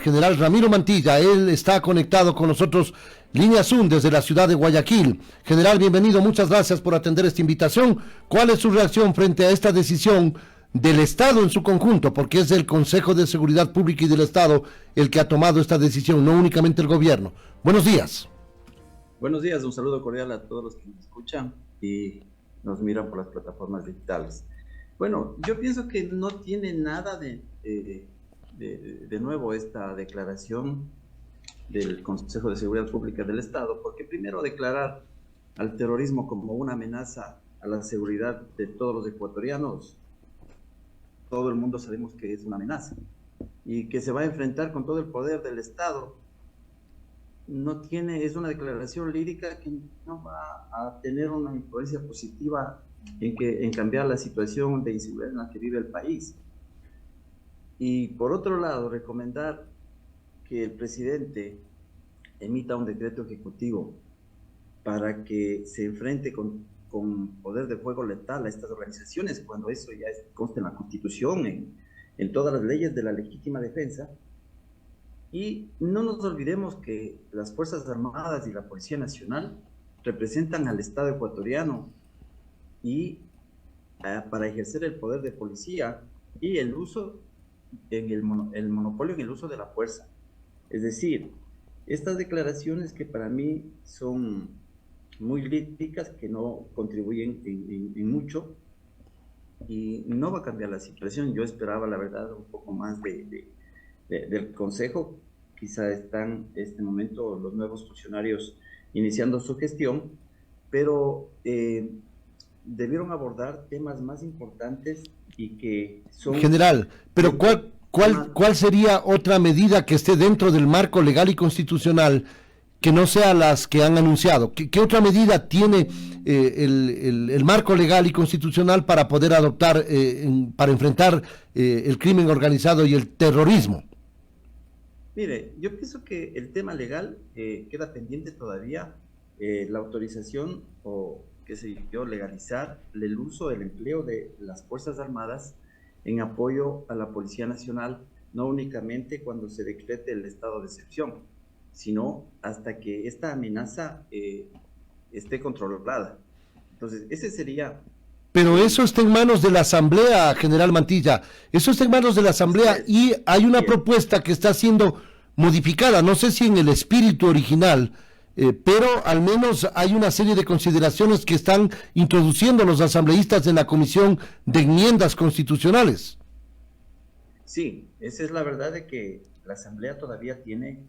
general Ramiro Mantilla. Él está conectado con nosotros, línea Zoom, desde la ciudad de Guayaquil. General, bienvenido, muchas gracias por atender esta invitación. ¿Cuál es su reacción frente a esta decisión del Estado en su conjunto? Porque es el Consejo de Seguridad Pública y del Estado el que ha tomado esta decisión, no únicamente el gobierno. Buenos días. Buenos días, un saludo cordial a todos los que nos escuchan y nos miran por las plataformas digitales. Bueno, yo pienso que no tiene nada de nuevo esta declaración del Consejo de Seguridad Pública del Estado, porque primero declarar al terrorismo como una amenaza a la seguridad de todos los ecuatorianos, todo el mundo sabemos que es una amenaza y que se va a enfrentar con todo el poder del Estado. Es una declaración lírica que no va a tener una influencia positiva en cambiar la situación de inseguridad en la que vive el país. Y por otro lado, recomendar que el presidente emita un decreto ejecutivo para que se enfrente con poder de fuego letal a estas organizaciones, cuando eso ya consta en la Constitución, en todas las leyes de la legítima defensa. Y no nos olvidemos que las Fuerzas Armadas y la Policía Nacional representan al Estado ecuatoriano y para ejercer el poder de policía y el uso el monopolio en el uso de la fuerza. Es decir, estas declaraciones que para mí son muy críticas, que no contribuyen en mucho y no va a cambiar la situación. Yo esperaba, la verdad, un poco más del Consejo. Quizá están en este momento los nuevos funcionarios iniciando su gestión, pero debieron abordar temas más importantes y que son... General, pero ¿cuál sería otra medida que esté dentro del marco legal y constitucional que no sea las que han anunciado? ¿Qué otra medida tiene el marco legal y constitucional para poder adoptar, para enfrentar el crimen organizado y el terrorismo? Mire, yo pienso que el tema legal queda pendiente todavía, la autorización o qué sé yo, legalizar el uso, el empleo de las Fuerzas Armadas en apoyo a la Policía Nacional, no únicamente cuando se decrete el estado de excepción, sino hasta que esta amenaza esté controlada. Entonces, ese sería... Pero eso está en manos de la Asamblea, General Mantilla. Eso está en manos de la Asamblea y hay una propuesta que está siendo modificada. No sé si en el espíritu original, pero al menos hay una serie de consideraciones que están introduciendo los asambleístas en la Comisión de Enmiendas Constitucionales. Sí, esa es la verdad de que la Asamblea todavía tiene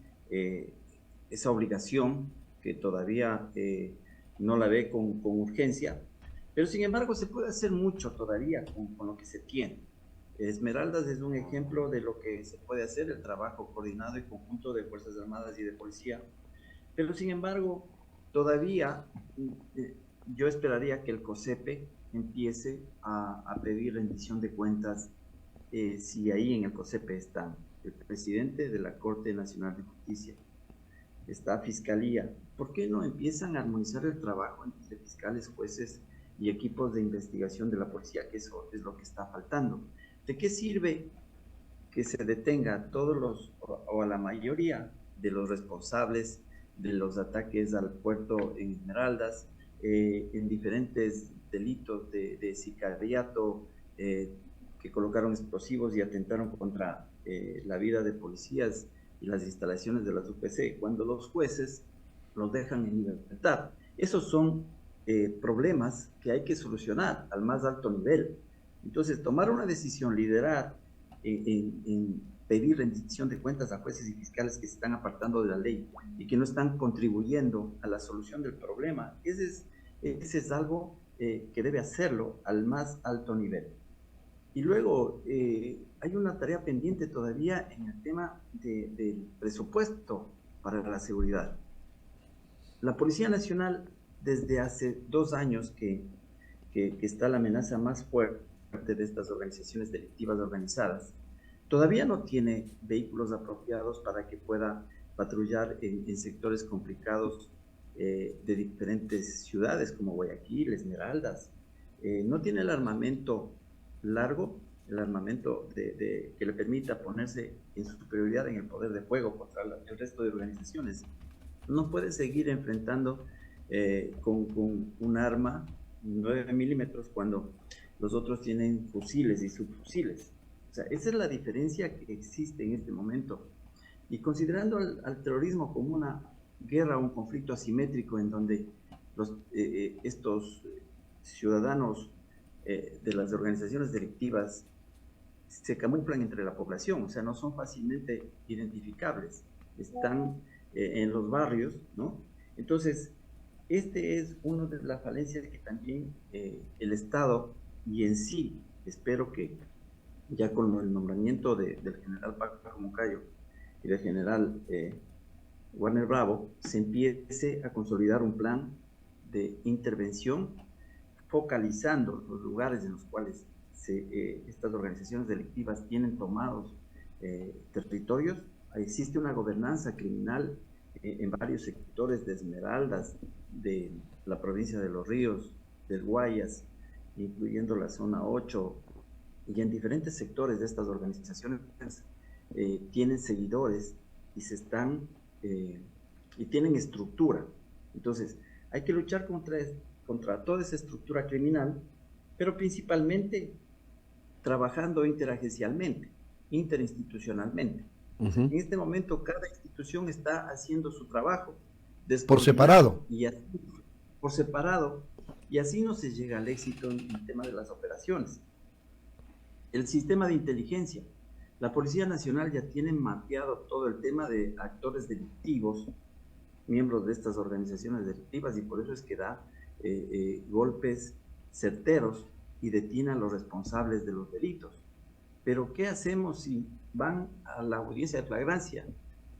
esa obligación que todavía no la ve con urgencia. Pero sin embargo se puede hacer mucho todavía con lo que se tiene. Esmeraldas es un ejemplo de lo que se puede hacer, el trabajo coordinado y conjunto de Fuerzas Armadas y de Policía. Pero sin embargo, todavía yo esperaría que el COSEPE empiece a pedir rendición de cuentas, si ahí en el COSEPE está el presidente de la Corte Nacional de Justicia, está Fiscalía. ¿Por qué no empiezan a armonizar el trabajo entre fiscales, jueces y equipos de investigación de la policía? Que eso es lo que está faltando. ¿De qué sirve que se detenga a todos o a la mayoría de los responsables de los ataques al puerto en Esmeraldas, en diferentes delitos de sicariato, que colocaron explosivos y atentaron contra la vida de policías y las instalaciones de las UPC, cuando los jueces los dejan en libertad? Esos son problemas que hay que solucionar al más alto nivel. Entonces, tomar una decisión, liderar en pedir rendición de cuentas a jueces y fiscales que se están apartando de la ley y que no están contribuyendo a la solución del problema, ese es algo que debe hacerlo al más alto nivel. Y luego hay una tarea pendiente todavía en el tema del presupuesto para la seguridad. La Policía Nacional, desde hace 2 años que está la amenaza más fuerte de estas organizaciones delictivas organizadas, todavía no tiene vehículos apropiados para que pueda patrullar en sectores complicados de diferentes ciudades como Guayaquil, Esmeraldas. No tiene el armamento largo el armamento que le permita ponerse en su superioridad en el poder de fuego contra el resto de organizaciones. No puede seguir enfrentando con un arma 9 milímetros cuando los otros tienen fusiles y subfusiles. O sea, esa es la diferencia que existe en este momento. Y considerando al terrorismo como una guerra, un conflicto asimétrico en donde estos ciudadanos de las organizaciones delictivas se camuflan entre la población, o sea, no son fácilmente identificables, están en los barrios, ¿no? Entonces, este es una de las falencias que también el Estado y en sí, espero que ya con el nombramiento del general Paco Moncayo y del general Warner Bravo, se empiece a consolidar un plan de intervención focalizando los lugares en los cuales estas organizaciones delictivas tienen tomados territorios. Existe una gobernanza criminal en varios sectores de Esmeraldas, de la provincia de Los Ríos, del Guayas, incluyendo la zona 8, y en diferentes sectores de estas organizaciones tienen seguidores y y tienen estructura. Entonces, hay que luchar contra toda esa estructura criminal, pero principalmente trabajando interagencialmente, interinstitucionalmente. En este momento cada institución está haciendo su trabajo por separado. Por separado, y así no se llega al éxito en el tema de las operaciones. El sistema de inteligencia. La Policía Nacional ya tiene mapeado todo el tema de actores delictivos, miembros de estas organizaciones delictivas, y por eso es que da golpes certeros y detiene a los responsables de los delitos. Pero ¿qué hacemos si van a la audiencia de flagrancia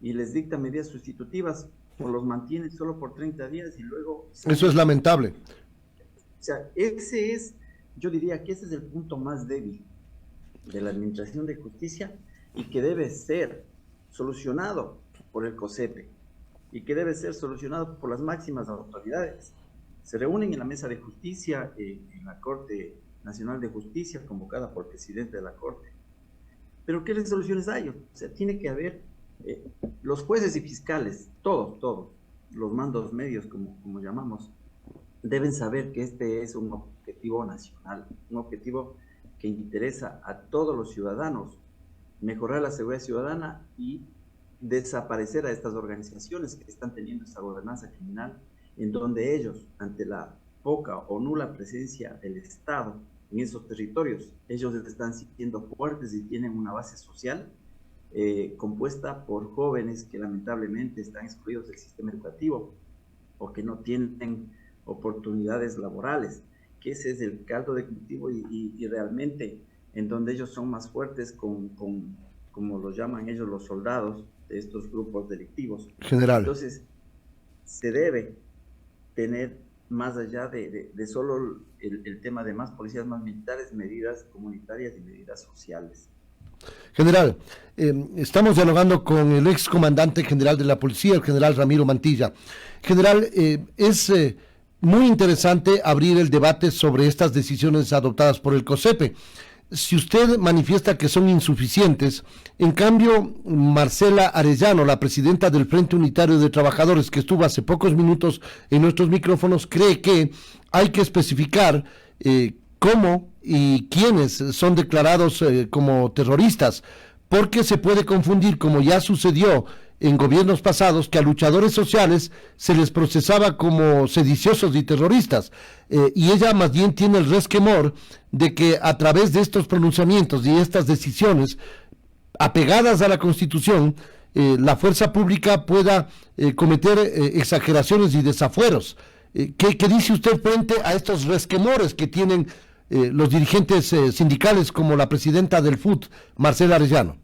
y les dicta medidas sustitutivas o los mantienen solo por 30 días y luego... Eso es lamentable. O sea, yo diría que ese es el punto más débil de la Administración de Justicia y que debe ser solucionado por el COSEPE y que debe ser solucionado por las máximas autoridades. Se reúnen en la Mesa de Justicia, en la Corte Nacional de Justicia, convocada por el presidente de la Corte. Pero ¿qué resoluciones hay? O sea, tiene que haber los jueces y fiscales, todos, los mandos medios, como llamamos, deben saber que este es un objetivo nacional, un objetivo que interesa a todos los ciudadanos, mejorar la seguridad ciudadana y desaparecer a estas organizaciones que están teniendo esta gobernanza criminal, en donde ellos, ante la poca o nula presencia del Estado en esos territorios, ellos están siendo fuertes y tienen una base social compuesta por jóvenes que lamentablemente están excluidos del sistema educativo o que no tienen oportunidades laborales, que ese es el caldo de cultivo y realmente en donde ellos son más fuertes como los llaman ellos, los soldados de estos grupos delictivos. General. Entonces, se debe tener, más allá de solo el tema de más policías, más militares, medidas comunitarias y medidas sociales. General, estamos dialogando con el ex comandante general de la policía, el general Ramiro Mantilla. General, es muy interesante abrir el debate sobre estas decisiones adoptadas por el COSEPE. Si usted manifiesta que son insuficientes, en cambio, Marcela Arellano, la presidenta del Frente Unitario de Trabajadores, que estuvo hace pocos minutos en nuestros micrófonos, cree que hay que especificar cómo y quiénes son declarados como terroristas, porque se puede confundir, como ya sucedió en gobiernos pasados, que a luchadores sociales se les procesaba como sediciosos y terroristas, y ella más bien tiene el resquemor de que a través de estos pronunciamientos y estas decisiones apegadas a la Constitución, la fuerza pública pueda cometer exageraciones y desafueros. ¿Qué dice usted frente a estos resquemores que tienen los dirigentes sindicales como la presidenta del FUT, Marcela Arellano?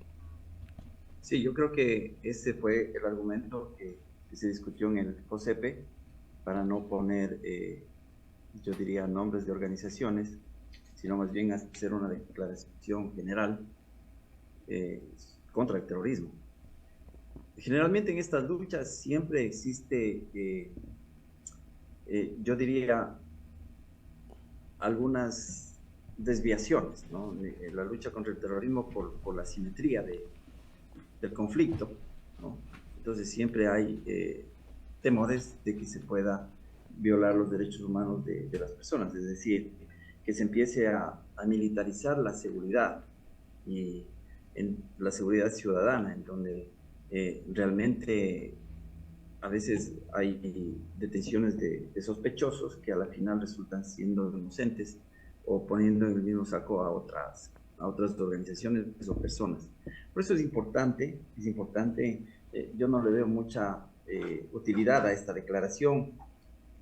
Sí, yo creo que ese fue el argumento que se discutió en el COSEPE para no poner, yo diría, nombres de organizaciones, sino más bien hacer una declaración general contra el terrorismo. Generalmente en estas luchas siempre existe, yo diría, algunas desviaciones, ¿no? La lucha contra el terrorismo por la simetría del conflicto, ¿no? Entonces siempre hay temores de que se pueda violar los derechos humanos de las personas, es decir, que se empiece a militarizar la seguridad y en la seguridad ciudadana, en donde realmente a veces hay detenciones de sospechosos que a la final resultan siendo inocentes o poniendo en el mismo saco a otras organizaciones o personas. Por eso es importante, yo no le veo mucha utilidad a esta declaración.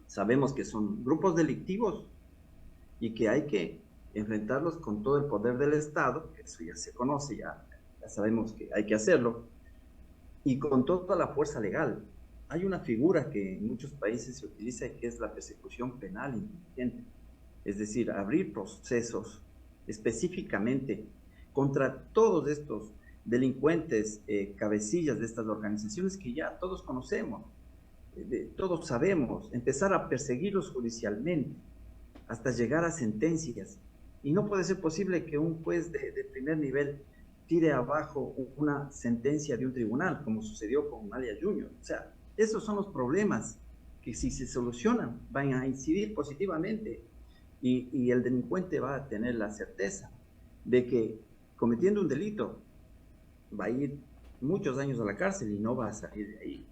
Sabemos que son grupos delictivos y que hay que enfrentarlos con todo el poder del Estado, eso ya se conoce, ya sabemos que hay que hacerlo, y con toda la fuerza legal. Hay una figura que en muchos países se utiliza que es la persecución penal inteligente, es decir, abrir procesos específicamente contra todos estos delincuentes, cabecillas de estas organizaciones que ya todos conocemos, todos sabemos, empezar a perseguirlos judicialmente hasta llegar a sentencias. Y no puede ser posible que un juez de primer nivel tire abajo una sentencia de un tribunal, como sucedió con Alias Junior. O sea, esos son los problemas que si se solucionan van a incidir positivamente y el delincuente va a tener la certeza de que cometiendo un delito va a ir muchos años a la cárcel y no va a salir de ahí.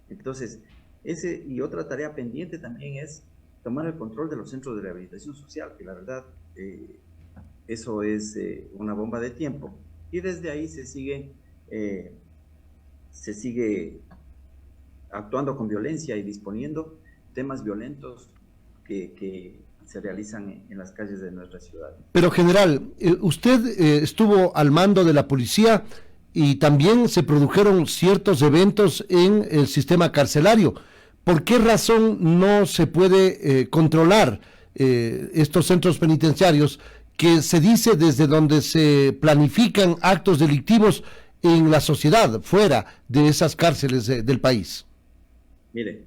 Entonces, y otra tarea pendiente también es tomar el control de los centros de rehabilitación social, que la verdad eso es una bomba de tiempo. Y desde ahí se sigue actuando con violencia y disponiendo temas violentos que se realizan en las calles de nuestra ciudad. Pero general, usted estuvo al mando de la policía y también se produjeron ciertos eventos en el sistema carcelario. ¿Por qué razón no se puede controlar estos centros penitenciarios que se dice desde donde se planifican actos delictivos en la sociedad, fuera de esas cárceles del país? Mire,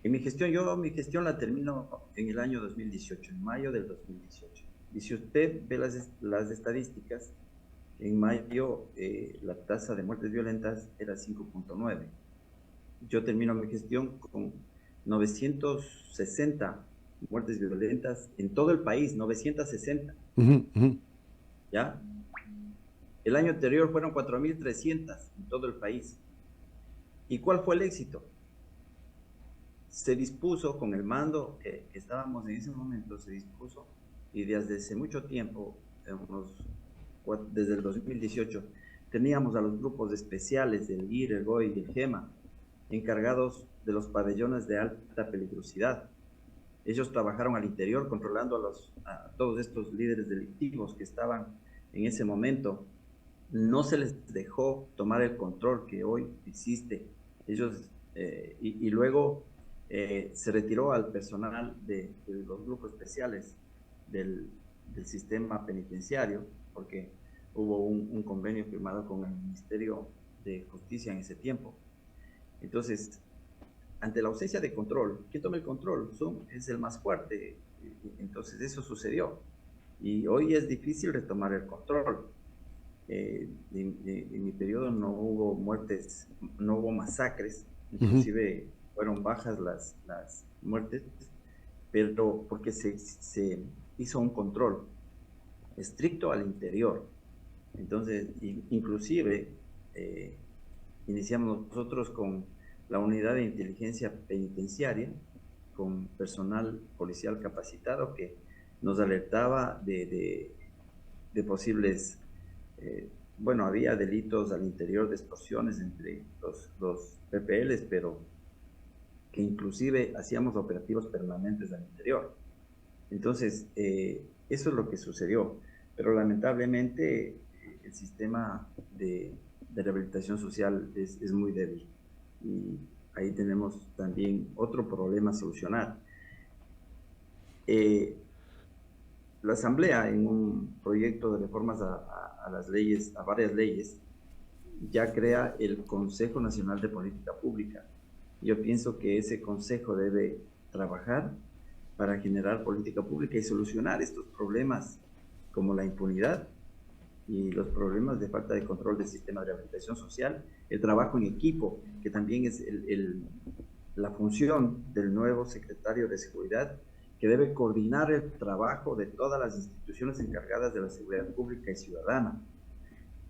en mi gestión la termino en el año 2018, en mayo del 2018. Y si usted ve las estadísticas, en mayo la tasa de muertes violentas era 5.9. Yo termino mi gestión con 960 muertes violentas en todo el país, 960. ¿Ya? El año anterior fueron 4.300 en todo el país. ¿Y cuál fue el éxito? Se dispuso con el mando que estábamos en ese momento, se dispuso, y desde hace mucho tiempo, desde el 2018, teníamos a los grupos especiales del IR, el GOI y el GEMA, encargados de los pabellones de alta peligrosidad. Ellos trabajaron al interior controlando a todos estos líderes delictivos que estaban en ese momento. No se les dejó tomar el control que hoy existe. Ellos, y luego se retiró al personal de los grupos especiales del sistema penitenciario, porque hubo un convenio firmado con el Ministerio de Justicia en ese tiempo. Entonces, ante la ausencia de control, ¿quién toma el control? Es el más fuerte. Entonces eso sucedió. Y hoy es difícil retomar el control. En mi periodo no hubo muertes, no hubo masacres, inclusive fueron bajas las muertes, pero porque se hizo un control estricto al interior. Entonces, inclusive iniciamos nosotros con la unidad de inteligencia penitenciaria, con personal policial capacitado que nos alertaba de posibles, había delitos al interior de explosiones entre los PPLs, pero que inclusive hacíamos operativos permanentes al interior. Entonces, eso es lo que sucedió, pero lamentablemente el sistema de rehabilitación social es muy débil. Y ahí tenemos también otro problema a solucionar. La Asamblea, en un proyecto de reformas a las leyes, a varias leyes, ya crea el Consejo Nacional de Política Pública. Yo pienso que ese consejo debe trabajar para generar política pública y solucionar estos problemas como la impunidad y los problemas de falta de control del sistema de rehabilitación social, el trabajo en equipo, que también es la función del nuevo secretario de Seguridad, que debe coordinar el trabajo de todas las instituciones encargadas de la seguridad pública y ciudadana.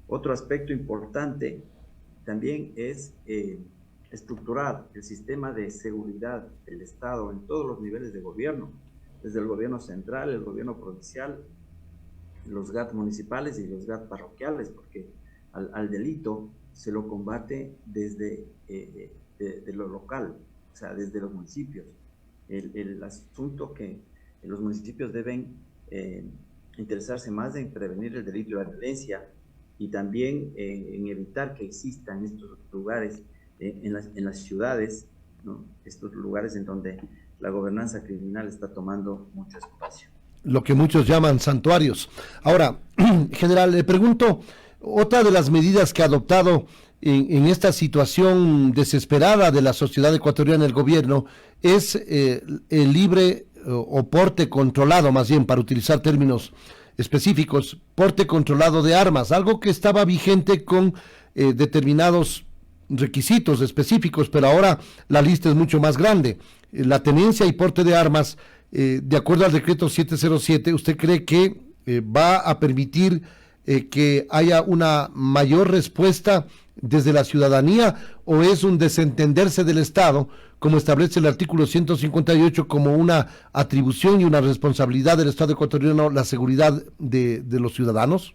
Otro aspecto importante también es estructurar el sistema de seguridad del Estado en todos los niveles de gobierno, desde el gobierno central, el gobierno provincial, los GAT municipales y los GAT parroquiales, porque al delito se lo combate desde de lo local, o sea, desde los municipios. El asunto que los municipios deben interesarse más en prevenir el delito y la violencia, y también en evitar que existan estos lugares en las ciudades, ¿no? Estos lugares en donde la gobernanza criminal está tomando mucho espacio. Lo que muchos llaman santuarios. Ahora, general, le pregunto, otra de las medidas que ha adoptado en esta situación desesperada de la sociedad ecuatoriana, el gobierno, es el libre o porte controlado, más bien, para utilizar términos específicos, porte controlado de armas, algo que estaba vigente con determinados requisitos específicos, pero ahora la lista es mucho más grande. La tenencia y porte de armas, de acuerdo al decreto 707, ¿usted cree que va a permitir que haya una mayor respuesta desde la ciudadanía, o es un desentenderse del Estado, como establece el artículo 158, como una atribución y una responsabilidad del Estado ecuatoriano, la seguridad de los ciudadanos?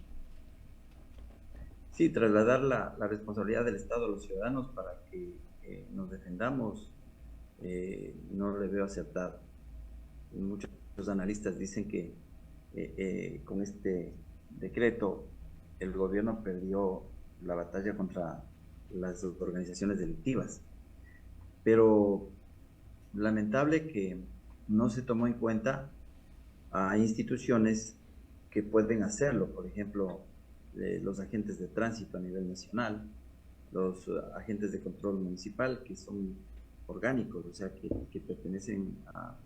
Sí, trasladar la responsabilidad del Estado a los ciudadanos para que nos defendamos, no le veo acertado. Muchos analistas dicen que con este decreto el gobierno perdió la batalla contra las organizaciones delictivas, pero lamentable que no se tomó en cuenta a instituciones que pueden hacerlo, por ejemplo, los agentes de tránsito a nivel nacional, los agentes de control municipal, que son orgánicos, o sea, que pertenecen a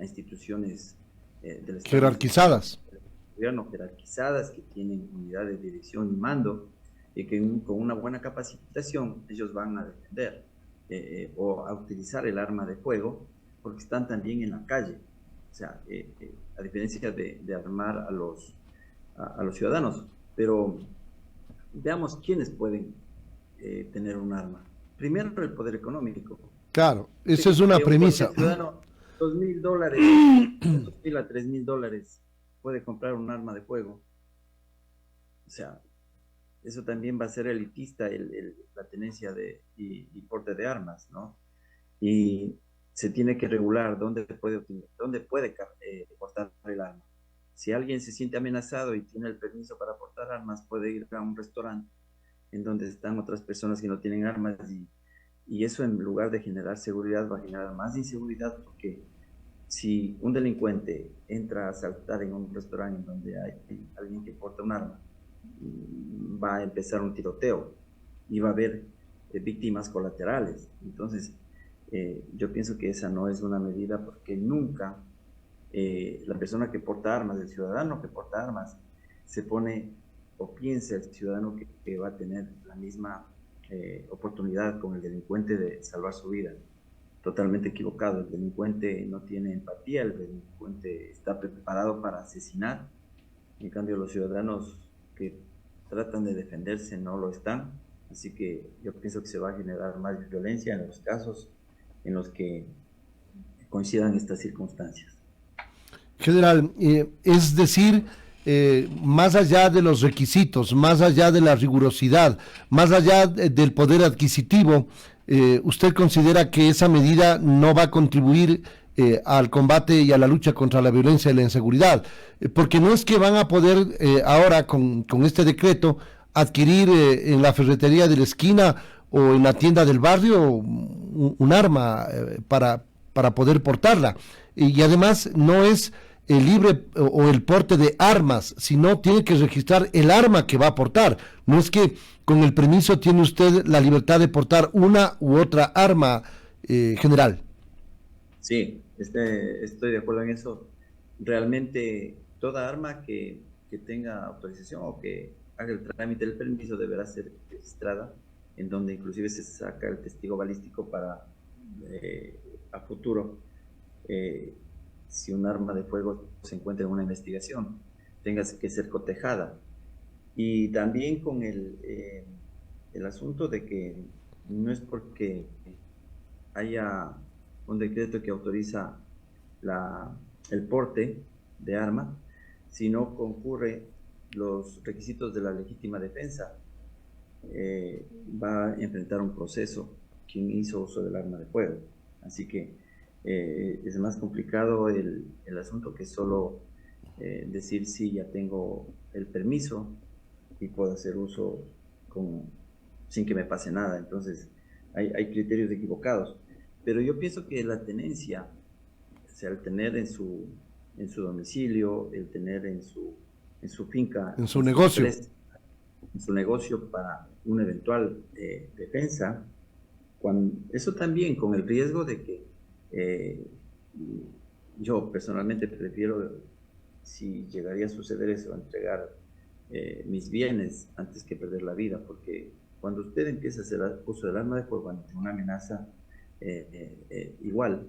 instituciones del Estado, jerarquizadas, del gobierno, jerarquizadas, que tienen unidad de dirección y mando, y que con una buena capacitación ellos van a defender o a utilizar el arma de fuego, porque están también en la calle, o sea, a diferencia de armar a los ciudadanos. Pero veamos quiénes pueden tener un arma. Primero, el poder económico. Claro, eso es una premisa. Ciudadano, $2,000, $2,000 a $3,000 puede comprar un arma de fuego. O sea, eso también va a ser elitista, la tenencia y porte de armas, ¿no? Y se tiene que regular dónde puede portar el arma. Si alguien se siente amenazado y tiene el permiso para portar armas, puede ir a un restaurante en donde están otras personas que no tienen armas, y eso, en lugar de generar seguridad, va a generar más inseguridad, porque si un delincuente entra a asaltar en un restaurante en donde hay alguien que porta un arma, va a empezar un tiroteo y va a haber víctimas colaterales. Entonces, yo pienso que esa no es una medida, porque nunca la persona que porta armas, el ciudadano que porta armas, se pone o piensa el ciudadano que va a tener la misma oportunidad con el delincuente de salvar su vida. Totalmente equivocado. El delincuente no tiene empatía, el delincuente está preparado para asesinar. En cambio, los ciudadanos que tratan de defenderse no lo están. Así que yo pienso que se va a generar más violencia en los casos en los que coincidan estas circunstancias. General, es decir, más allá de los requisitos, más allá de la rigurosidad, más allá del poder adquisitivo, ¿usted considera que esa medida no va a contribuir al combate y a la lucha contra la violencia y la inseguridad? Porque no es que van a poder ahora con este decreto adquirir en la ferretería de la esquina o en la tienda del barrio un arma para poder portarla. Y además no es el libre o el porte de armas, sino tiene que registrar el arma que va a portar. No es que con el permiso tiene usted la libertad de portar una u otra arma, general. Sí, estoy de acuerdo en eso. Realmente toda arma que tenga autorización o que haga el trámite del permiso deberá ser registrada, en donde inclusive se saca el testigo balístico para a futuro, eh, si un arma de fuego se encuentra en una investigación, tenga que ser cotejada. Y también con el asunto de que no es porque haya un decreto que autoriza la, el porte de arma, si no concurre los requisitos de la legítima defensa, va a enfrentar un proceso quien hizo uso del arma de fuego. Así que es más complicado el asunto que solo decir sí, ya tengo el permiso y puedo hacer uso sin que me pase nada. Entonces hay criterios equivocados. Pero yo pienso que la tenencia, o sea, el tener en su domicilio, el tener en su finca, en su negocio, en su negocio para una eventual defensa, eso también con el riesgo de que yo personalmente prefiero, si llegaría a suceder eso, entregar mis bienes antes que perder la vida, porque cuando usted empieza a hacer uso del arma de fuego ante una amenaza, igual,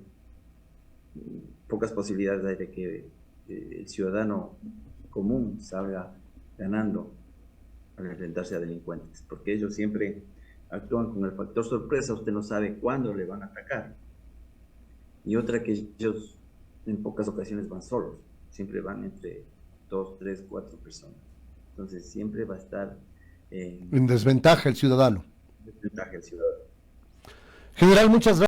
pocas posibilidades hay de que el ciudadano común salga ganando al enfrentarse a delincuentes, porque ellos siempre actúan con el factor sorpresa, usted no sabe cuándo le van a atacar. Y otra, que ellos en pocas ocasiones van solos, siempre van entre 2, 3, 4 personas. Entonces siempre va a estar en desventaja el ciudadano. desventaja el ciudadano. General, muchas gracias.